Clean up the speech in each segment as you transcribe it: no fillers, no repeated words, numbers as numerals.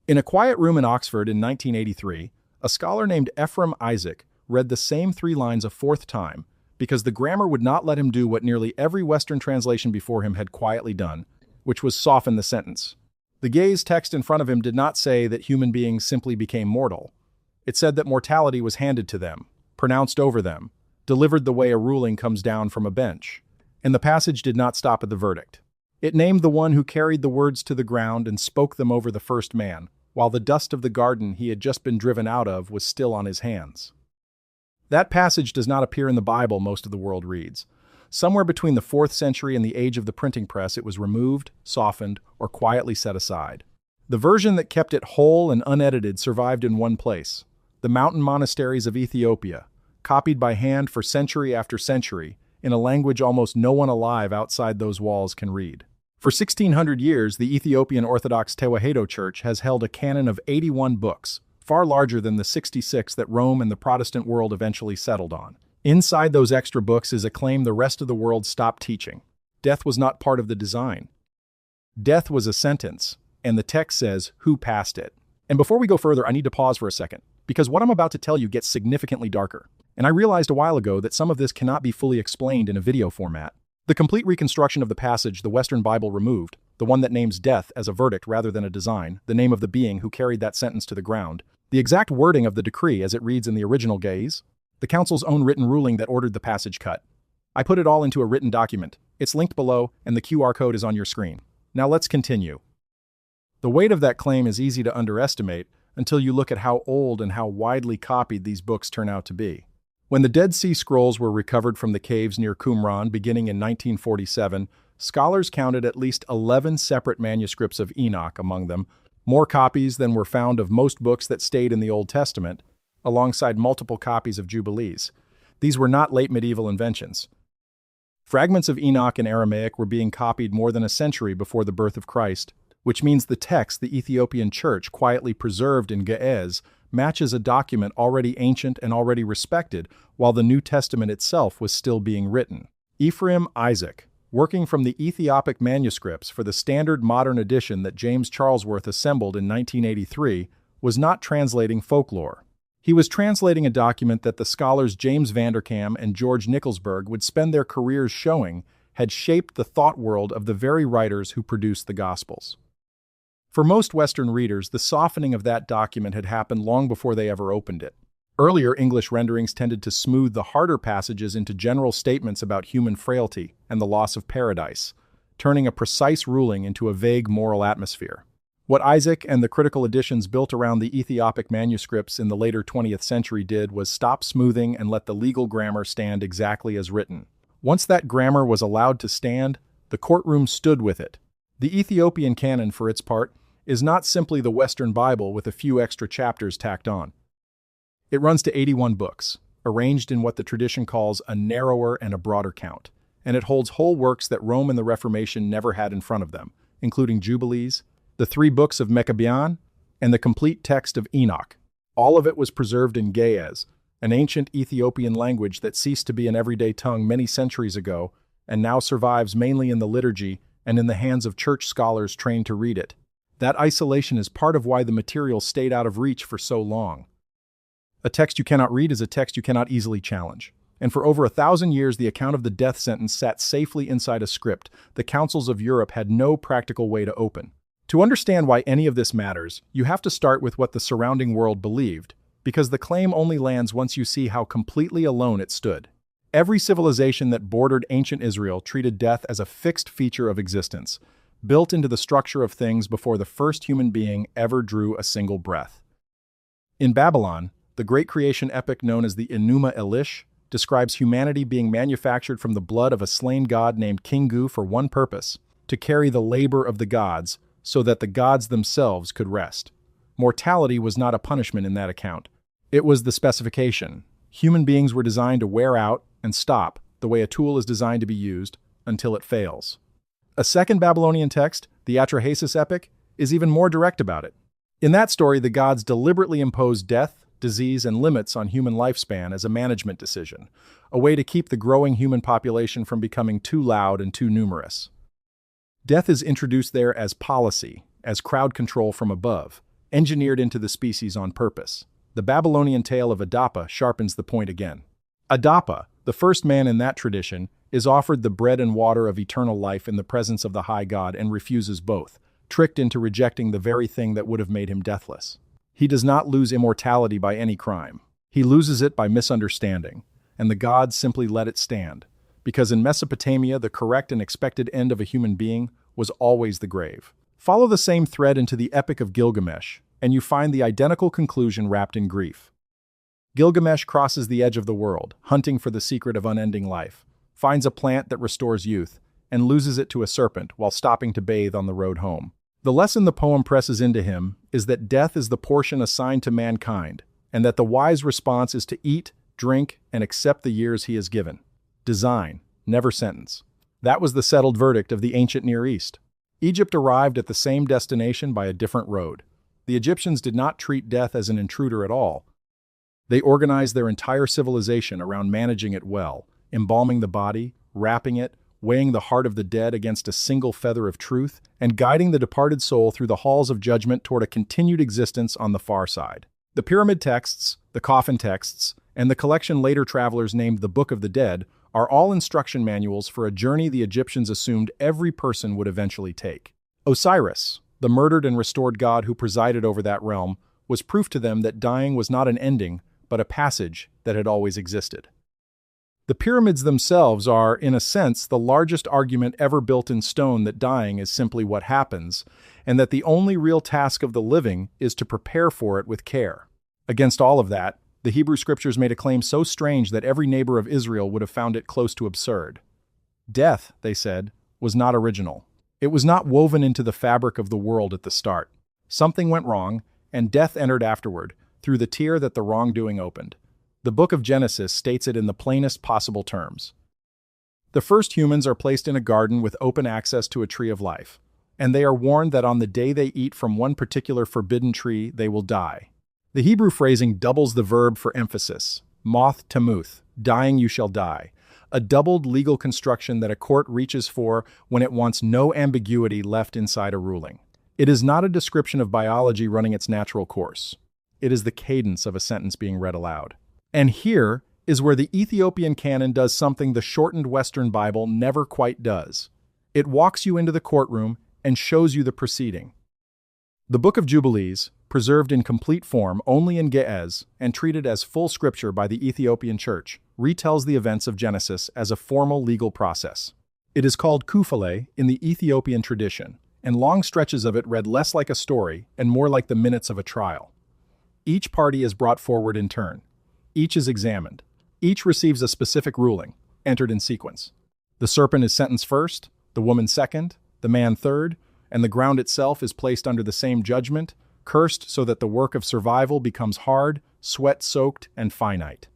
In a quiet room in Oxford in 1983, a scholar named Ephraim Isaac read the same 3 lines a 4th time because the grammar would not let him do what nearly every Western translation before him had quietly done, which was soften the sentence. The gaze text in front of him did not say that human beings simply became mortal. It said that mortality was handed to them, pronounced over them, delivered the way a ruling comes down from a bench. And the passage did not stop at the verdict. It named the one who carried the words to the ground and spoke them over the first man, while the dust of the garden he had just been driven out of was still on his hands. That passage does not appear in the Bible most of the world reads. Somewhere between the 4th century and the age of the printing press, it was removed, softened, or quietly set aside. The version that kept it whole and unedited survived in one place, the mountain monasteries of Ethiopia, copied by hand for century after century, in a language almost no one alive outside those walls can read. For 1,600 years, the Ethiopian Orthodox Tewahedo Church has held a canon of 81 books, far larger than the 66 that Rome and the Protestant world eventually settled on. Inside those extra books is a claim the rest of the world stopped teaching. Death was not part of the design. Death was a sentence, and the text says, who passed it? And before we go further, I need to pause for a second, because what I'm about to tell you gets significantly darker. And I realized a while ago that some of this cannot be fully explained in a video format. The complete reconstruction of the passage the Western Bible removed, the one that names death as a verdict rather than a design, the name of the being who carried that sentence to the ground, the exact wording of the decree as it reads in the original gaze, the council's own written ruling that ordered the passage cut. I put it all into a written document. It's linked below, and the QR code is on your screen. Now let's continue. The weight of that claim is easy to underestimate until you look at how old and how widely copied these books turn out to be. When the Dead Sea Scrolls were recovered from the caves near Qumran beginning in 1947, scholars counted at least 11 separate manuscripts of Enoch among them, more copies than were found of most books that stayed in the Old Testament, alongside multiple copies of Jubilees. These were not late medieval inventions. Fragments of Enoch in Aramaic were being copied more than a century before the birth of Christ, which means the text the Ethiopian church quietly preserved in Ge'ez matches a document already ancient and already respected, while the New Testament itself was still being written. Ephraim Isaac, working from the Ethiopic manuscripts for the standard modern edition that James Charlesworth assembled in 1983, was not translating folklore. He was translating a document that the scholars James Vanderkam and George Nicholsberg would spend their careers showing had shaped the thought world of the very writers who produced the Gospels. For most Western readers, the softening of that document had happened long before they ever opened it. Earlier English renderings tended to smooth the harder passages into general statements about human frailty and the loss of paradise, turning a precise ruling into a vague moral atmosphere. What Isaac and the critical editions built around the Ethiopic manuscripts in the later 20th century did was stop smoothing and let the legal grammar stand exactly as written. Once that grammar was allowed to stand, the courtroom stood with it. The Ethiopian canon, for its part, is not simply the Western Bible with a few extra chapters tacked on. It runs to 81 books, arranged in what the tradition calls a narrower and a broader count, and it holds whole works that Rome and the Reformation never had in front of them, including Jubilees, the 3 books of Maccabean, and the complete text of Enoch. All of it was preserved in Ge'ez, an ancient Ethiopian language that ceased to be an everyday tongue many centuries ago and now survives mainly in the liturgy and in the hands of church scholars trained to read it. That isolation is part of why the material stayed out of reach for so long. A text you cannot read is a text you cannot easily challenge. And for over 1,000 years, the account of the death sentence sat safely inside a script the councils of Europe had no practical way to open. To understand why any of this matters, you have to start with what the surrounding world believed, because the claim only lands once you see how completely alone it stood. Every civilization that bordered ancient Israel treated death as a fixed feature of existence, built into the structure of things before the first human being ever drew a single breath. In Babylon, the great creation epic known as the Enuma Elish describes humanity being manufactured from the blood of a slain god named Kingu for one purpose, to carry the labor of the gods so that the gods themselves could rest. Mortality was not a punishment in that account. It was the specification. Human beings were designed to wear out and stop the way a tool is designed to be used until it fails. A second Babylonian text, the Atrahasis epic, is even more direct about it. In that story, the gods deliberately imposed death, disease, and limits on human lifespan as a management decision, a way to keep the growing human population from becoming too loud and too numerous. Death is introduced there as policy, as crowd control from above, engineered into the species on purpose. The Babylonian tale of Adapa sharpens the point again. Adapa, the first man in that tradition, is offered the bread and water of eternal life in the presence of the high God and refuses both, tricked into rejecting the very thing that would have made him deathless. He does not lose immortality by any crime. He loses it by misunderstanding, and the gods simply let it stand, because in Mesopotamia the correct and expected end of a human being was always the grave. Follow the same thread into the Epic of Gilgamesh, and you find the identical conclusion wrapped in grief. Gilgamesh crosses the edge of the world, hunting for the secret of unending life, finds a plant that restores youth, and loses it to a serpent while stopping to bathe on the road home. The lesson the poem presses into him is that death is the portion assigned to mankind, and that the wise response is to eat, drink, and accept the years he is given. Design, never sentence. That was the settled verdict of the ancient Near East. Egypt arrived at the same destination by a different road. The Egyptians did not treat death as an intruder at all. They organized their entire civilization around managing it well, embalming the body, wrapping it, weighing the heart of the dead against a single feather of truth, and guiding the departed soul through the halls of judgment toward a continued existence on the far side. The pyramid texts, the coffin texts, and the collection later travelers named the Book of the Dead are all instruction manuals for a journey the Egyptians assumed every person would eventually take. Osiris, the murdered and restored god who presided over that realm, was proof to them that dying was not an ending, but a passage that had always existed. The pyramids themselves are, in a sense, the largest argument ever built in stone that dying is simply what happens, and that the only real task of the living is to prepare for it with care. Against all of that, the Hebrew Scriptures made a claim so strange that every neighbor of Israel would have found it close to absurd. Death, they said, was not original. It was not woven into the fabric of the world at the start. Something went wrong, and death entered afterward, through the tear that the wrongdoing opened. The book of Genesis states it in the plainest possible terms. The first humans are placed in a garden with open access to a tree of life, and they are warned that on the day they eat from one particular forbidden tree, they will die. The Hebrew phrasing doubles the verb for emphasis, moth tamuth, dying you shall die, a doubled legal construction that a court reaches for when it wants no ambiguity left inside a ruling. It is not a description of biology running its natural course. It is the cadence of a sentence being read aloud. And here is where the Ethiopian canon does something the shortened Western Bible never quite does. It walks you into the courtroom and shows you the proceeding. The Book of Jubilees, preserved in complete form only in Ge'ez and treated as full scripture by the Ethiopian Church, retells the events of Genesis as a formal legal process. It is called kufale in the Ethiopian tradition, and long stretches of it read less like a story and more like the minutes of a trial. Each party is brought forward in turn. Each is examined. Each receives a specific ruling, entered in sequence. The serpent is sentenced first, the woman second, the man third, and the ground itself is placed under the same judgment, cursed so that the work of survival becomes hard, sweat-soaked, and finite.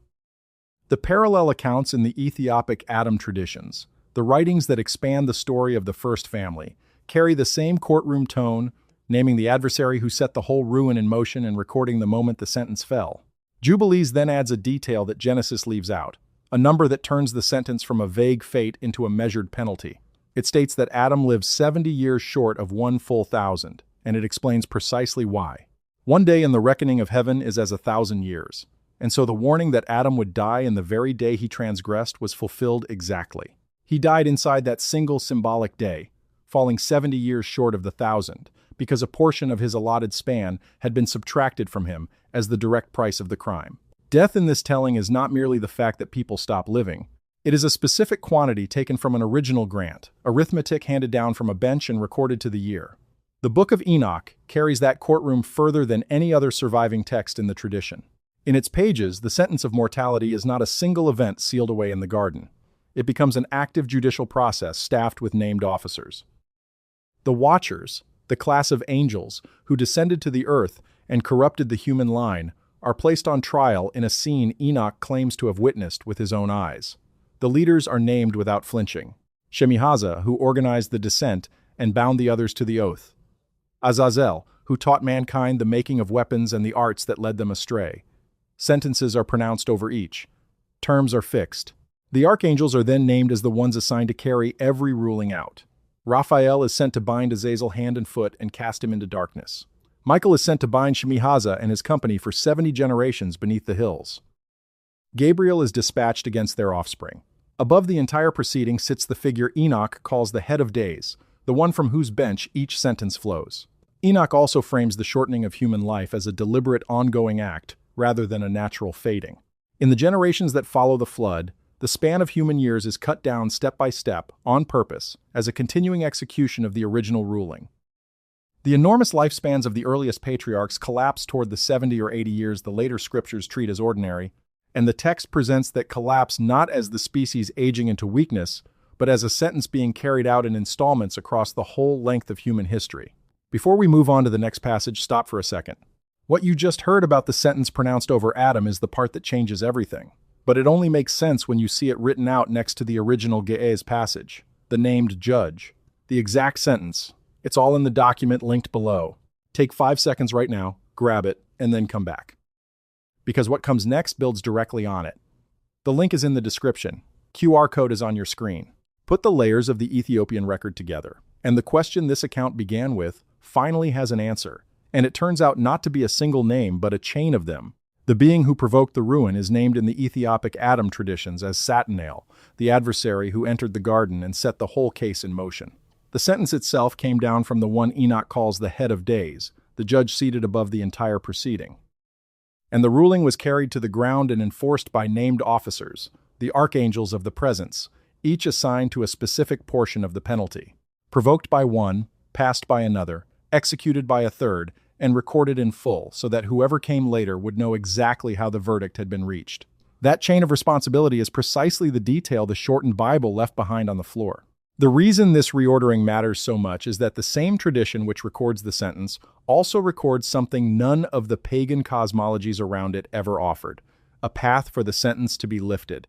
The parallel accounts in the Ethiopic Adam traditions, the writings that expand the story of the first family, carry the same courtroom tone, naming the adversary who set the whole ruin in motion and recording the moment the sentence fell. Jubilees then adds a detail that Genesis leaves out, a number that turns the sentence from a vague fate into a measured penalty. It states that Adam lived 70 years short of 1 full 1,000, and it explains precisely why. 1 day in the reckoning of heaven is as 1,000 years, and so the warning that Adam would die in the very day he transgressed was fulfilled exactly. He died inside that single symbolic day, falling 70 years short of the 1,000, because a portion of his allotted span had been subtracted from him as the direct price of the crime. Death in this telling is not merely the fact that people stop living. It is a specific quantity taken from an original grant, arithmetic handed down from a bench and recorded to the year. The Book of Enoch carries that courtroom further than any other surviving text in the tradition. In its pages, the sentence of mortality is not a single event sealed away in the garden. It becomes an active judicial process staffed with named officers. The Watchers, the class of angels who descended to the earth and corrupted the human line, are placed on trial in a scene Enoch claims to have witnessed with his own eyes. The leaders are named without flinching. Shemihaza, who organized the descent and bound the others to the oath. Azazel, who taught mankind the making of weapons and the arts that led them astray. Sentences are pronounced over each. Terms are fixed. The archangels are then named as the ones assigned to carry every ruling out. Raphael is sent to bind Azazel hand and foot and cast him into darkness. Michael is sent to bind Shemihaza and his company for 70 generations beneath the hills. Gabriel is dispatched against their offspring. Above the entire proceeding sits the figure Enoch calls the head of days, the one from whose bench each sentence flows. Enoch also frames the shortening of human life as a deliberate ongoing act rather than a natural fading. In the generations that follow the flood, the span of human years is cut down step by step, on purpose, as a continuing execution of the original ruling. The enormous lifespans of the earliest patriarchs collapse toward the 70 or 80 years the later scriptures treat as ordinary, and the text presents that collapse not as the species aging into weakness, but as a sentence being carried out in installments across the whole length of human history. Before we move on to the next passage, stop for a second. What you just heard about the sentence pronounced over Adam is the part that changes everything, but it only makes sense when you see it written out next to the original Ge'ez passage, the named judge. The exact sentence. It's all in the document linked below. Take 5 seconds right now, grab it, and then come back. Because what comes next builds directly on it. The link is in the description. QR code is on your screen. Put the layers of the Ethiopian record together, and the question this account began with finally has an answer, and it turns out not to be a single name but a chain of them. The being who provoked the ruin is named in the Ethiopic Adam traditions as Satanael, the adversary who entered the garden and set the whole case in motion. The sentence itself came down from the one Enoch calls the head of days, the judge seated above the entire proceeding. And the ruling was carried to the ground and enforced by named officers, the archangels of the presence, each assigned to a specific portion of the penalty. Provoked by one, passed by another, executed by a third, and recorded in full so that whoever came later would know exactly how the verdict had been reached. That chain of responsibility is precisely the detail the shortened Bible left behind on the floor. The reason this reordering matters so much is that the same tradition which records the sentence also records something none of the pagan cosmologies around it ever offered, a path for the sentence to be lifted.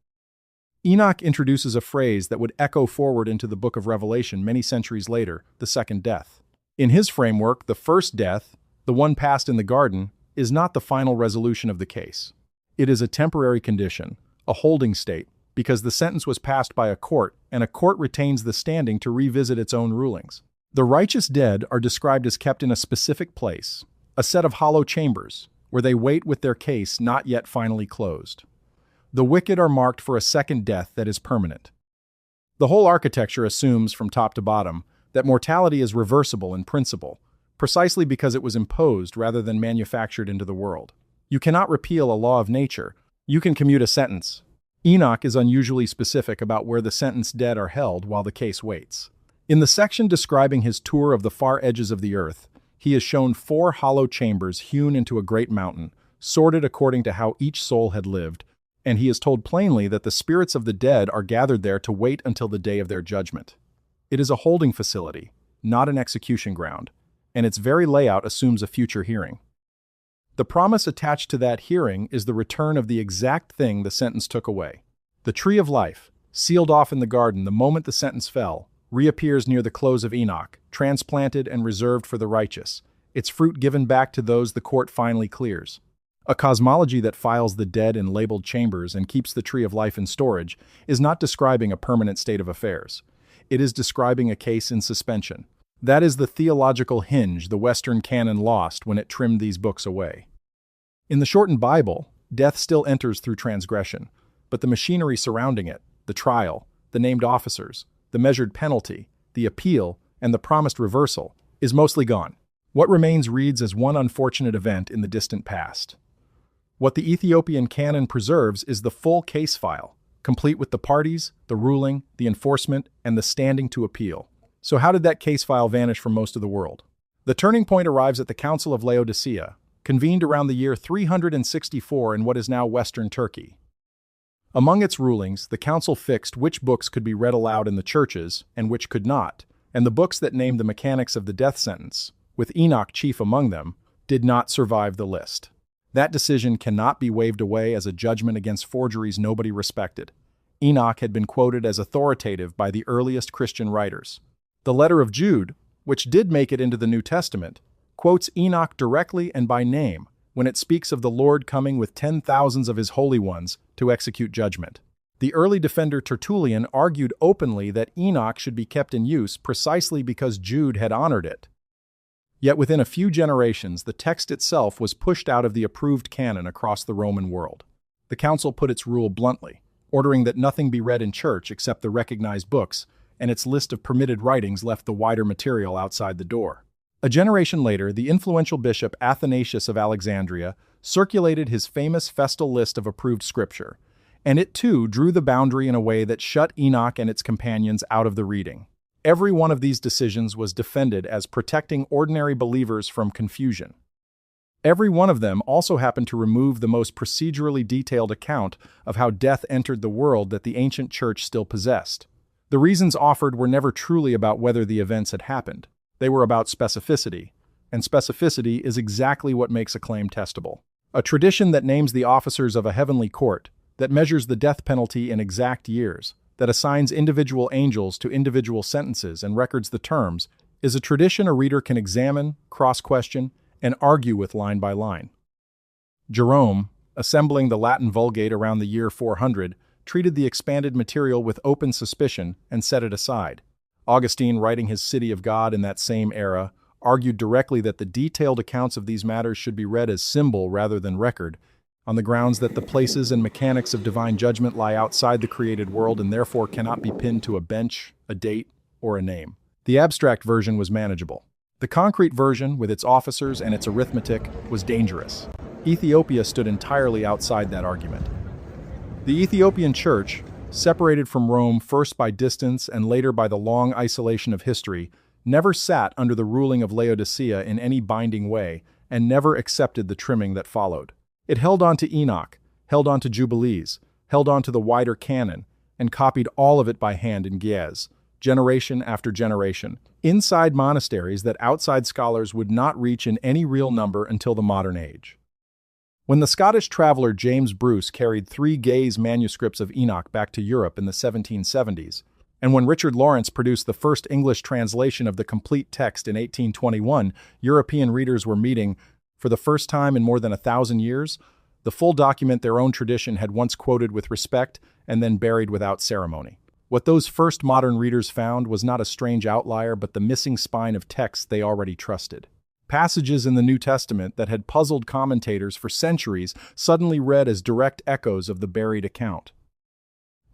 Enoch introduces a phrase that would echo forward into the book of Revelation many centuries later, the second death. In his framework, the first death, the one passed in the garden, is not the final resolution of the case. It is a temporary condition, a holding state, because the sentence was passed by a court, and a court retains the standing to revisit its own rulings. The righteous dead are described as kept in a specific place, a set of hollow chambers, where they wait with their case not yet finally closed. The wicked are marked for a second death that is permanent. The whole architecture assumes, from top to bottom, that mortality is reversible in principle, precisely because it was imposed rather than manufactured into the world. You cannot repeal a law of nature. You can commute a sentence. Enoch is unusually specific about where the sentenced dead are held while the case waits. In the section describing his tour of the far edges of the earth, he is shown 4 hollow chambers hewn into a great mountain, sorted according to how each soul had lived, and he is told plainly that the spirits of the dead are gathered there to wait until the day of their judgment. It is a holding facility, not an execution ground, and its very layout assumes a future hearing. The promise attached to that hearing is the return of the exact thing the sentence took away. The tree of life, sealed off in the garden the moment the sentence fell, reappears near the close of Enoch, transplanted and reserved for the righteous, its fruit given back to those the court finally clears. A cosmology that files the dead in labeled chambers and keeps the tree of life in storage is not describing a permanent state of affairs. It is describing a case in suspension. That is the theological hinge the Western canon lost when it trimmed these books away. In the shortened Bible, death still enters through transgression, but the machinery surrounding it, the trial, the named officers, the measured penalty, the appeal, and the promised reversal, is mostly gone. What remains reads as one unfortunate event in the distant past. What the Ethiopian canon preserves is the full case file, complete with the parties, the ruling, the enforcement, and the standing to appeal. So how did that case file vanish from most of the world? The turning point arrives at the Council of Laodicea, convened around the year 364 in what is now Western Turkey. Among its rulings, the council fixed which books could be read aloud in the churches and which could not, and the books that named the mechanics of the death sentence, with Enoch chief among them, did not survive the list. That decision cannot be waved away as a judgment against forgeries nobody respected. Enoch had been quoted as authoritative by the earliest Christian writers. The letter of Jude, which did make it into the New Testament, quotes Enoch directly and by name when it speaks of the Lord coming with 10,000s of his holy ones to execute judgment. The early defender Tertullian argued openly that Enoch should be kept in use precisely because Jude had honored it. Yet within a few generations, the text itself was pushed out of the approved canon across the Roman world. The council put its rule bluntly, ordering that nothing be read in church except the recognized books, and its list of permitted writings left the wider material outside the door. A generation later, the influential bishop Athanasius of Alexandria circulated his famous festal list of approved scripture, and it too drew the boundary in a way that shut Enoch and its companions out of the reading. Every one of these decisions was defended as protecting ordinary believers from confusion. Every one of them also happened to remove the most procedurally detailed account of how death entered the world that the ancient church still possessed. The reasons offered were never truly about whether the events had happened. They were about specificity, and specificity is exactly what makes a claim testable. A tradition that names the officers of a heavenly court, that measures the death penalty in exact years, that assigns individual angels to individual sentences and records the terms, is a tradition a reader can examine, cross-question, and argue with line by line. Jerome, assembling the Latin Vulgate around the year 400, treated the expanded material with open suspicion and set it aside. Augustine, writing his City of God in that same era, argued directly that the detailed accounts of these matters should be read as symbol rather than record, on the grounds that the places and mechanics of divine judgment lie outside the created world and therefore cannot be pinned to a bench, a date, or a name. The abstract version was manageable. The concrete version, with its officers and its arithmetic, was dangerous. Ethiopia stood entirely outside that argument. The Ethiopian Church, separated from Rome first by distance and later by the long isolation of history, never sat under the ruling of Laodicea in any binding way and never accepted the trimming that followed. It held on to Enoch, held on to Jubilees, held on to the wider canon, and copied all of it by hand in Ge'ez, generation after generation, inside monasteries that outside scholars would not reach in any real number until the modern age. When the Scottish traveler James Bruce carried 3 Ge'ez manuscripts of Enoch back to Europe in the 1770s, and when Richard Lawrence produced the first English translation of the complete text in 1821, European readers were meeting, for the first time in more than 1,000 years, the full document their own tradition had once quoted with respect and then buried without ceremony. What those first modern readers found was not a strange outlier but the missing spine of text they already trusted. Passages in the New Testament that had puzzled commentators for centuries suddenly read as direct echoes of the buried account.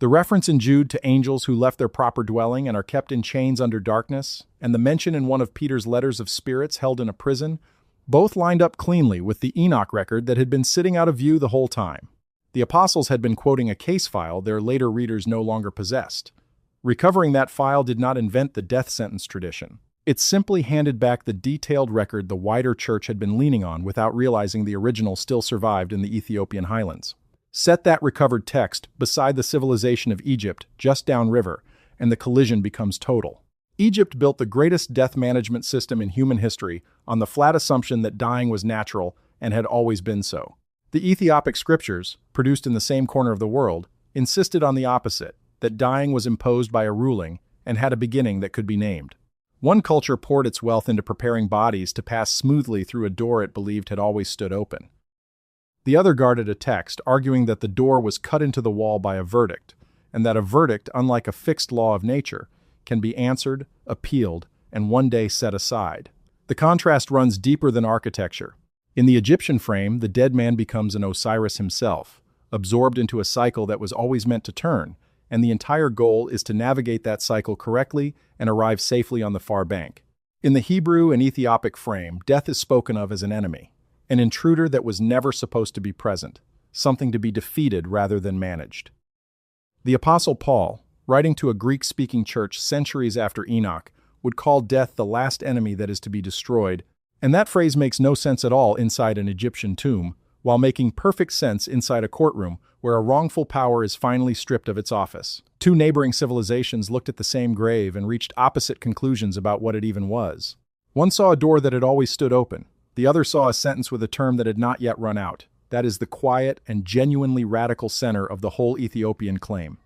The reference in Jude to angels who left their proper dwelling and are kept in chains under darkness, and the mention in one of Peter's letters of spirits held in a prison, both lined up cleanly with the Enoch record that had been sitting out of view the whole time. The apostles had been quoting a case file their later readers no longer possessed. Recovering that file did not invent the death sentence tradition. It simply handed back the detailed record the wider church had been leaning on without realizing the original still survived in the Ethiopian highlands. Set that recovered text beside the civilization of Egypt just downriver, and the collision becomes total. Egypt built the greatest death management system in human history on the flat assumption that dying was natural and had always been so. The Ethiopic scriptures, produced in the same corner of the world, insisted on the opposite, that dying was imposed by a ruling and had a beginning that could be named. One culture poured its wealth into preparing bodies to pass smoothly through a door it believed had always stood open. The other guarded a text arguing that the door was cut into the wall by a verdict, and that a verdict, unlike a fixed law of nature, can be answered, appealed, and one day set aside. The contrast runs deeper than architecture. In the Egyptian frame, the dead man becomes an Osiris himself, absorbed into a cycle that was always meant to turn, and the entire goal is to navigate that cycle correctly and arrive safely on the far bank. In the Hebrew and Ethiopic frame, death is spoken of as an enemy, an intruder that was never supposed to be present, something to be defeated rather than managed. The Apostle Paul, writing to a Greek-speaking church centuries after Enoch, would call death the last enemy that is to be destroyed, and that phrase makes no sense at all inside an Egyptian tomb, while making perfect sense inside a courtroom where a wrongful power is finally stripped of its office. 2 neighboring civilizations looked at the same grave and reached opposite conclusions about what it even was. One saw a door that had always stood open. The other saw a sentence with a term that had not yet run out. That is the quiet and genuinely radical center of the whole Ethiopian claim.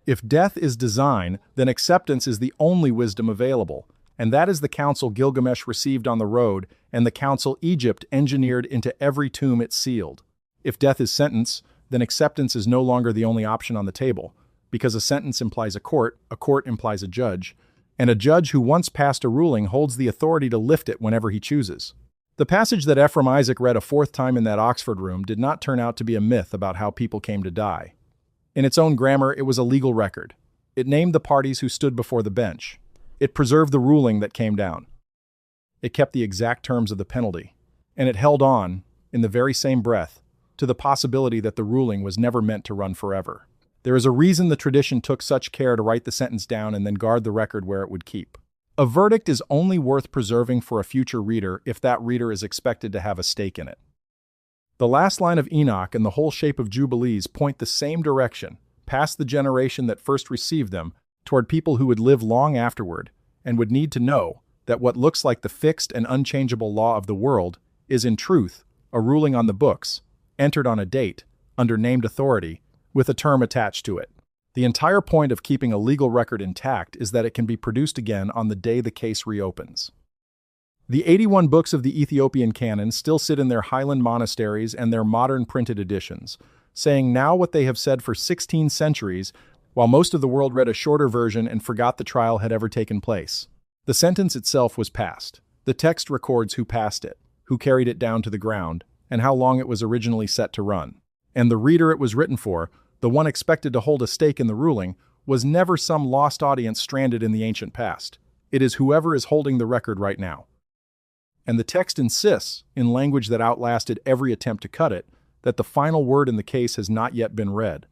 If death is design, then acceptance is the only wisdom available, and that is the counsel Gilgamesh received on the road and the counsel Egypt engineered into every tomb it sealed. If death is sentence, then acceptance is no longer the only option on the table, because a sentence implies a court implies a judge, and a judge who once passed a ruling holds the authority to lift it whenever he chooses. The passage that Ephraim Isaac read a fourth time in that Oxford room did not turn out to be a myth about how people came to die. In its own grammar, it was a legal record. It named the parties who stood before the bench. It preserved the ruling that came down. It kept the exact terms of the penalty, and it held on, in the very same breath, to the possibility that the ruling was never meant to run forever. There is a reason the tradition took such care to write the sentence down and then guard the record where it would keep. A verdict is only worth preserving for a future reader if that reader is expected to have a stake in it. The last line of Enoch and the whole shape of Jubilees point the same direction, past the generation that first received them, toward people who would live long afterward, and would need to know that what looks like the fixed and unchangeable law of the world is in truth a ruling on the books, entered on a date, under named authority, with a term attached to it. The entire point of keeping a legal record intact is that it can be produced again on the day the case reopens. The 81 books of the Ethiopian canon still sit in their highland monasteries and their modern printed editions, saying now what they have said for 16 centuries, while most of the world read a shorter version and forgot the trial had ever taken place. The sentence itself was passed. The text records who passed it, who carried it down to the ground, and how long it was originally set to run. And the reader it was written for, the one expected to hold a stake in the ruling, was never some lost audience stranded in the ancient past. It is whoever is holding the record right now. And the text insists, in language that outlasted every attempt to cut it, that the final word in the case has not yet been read.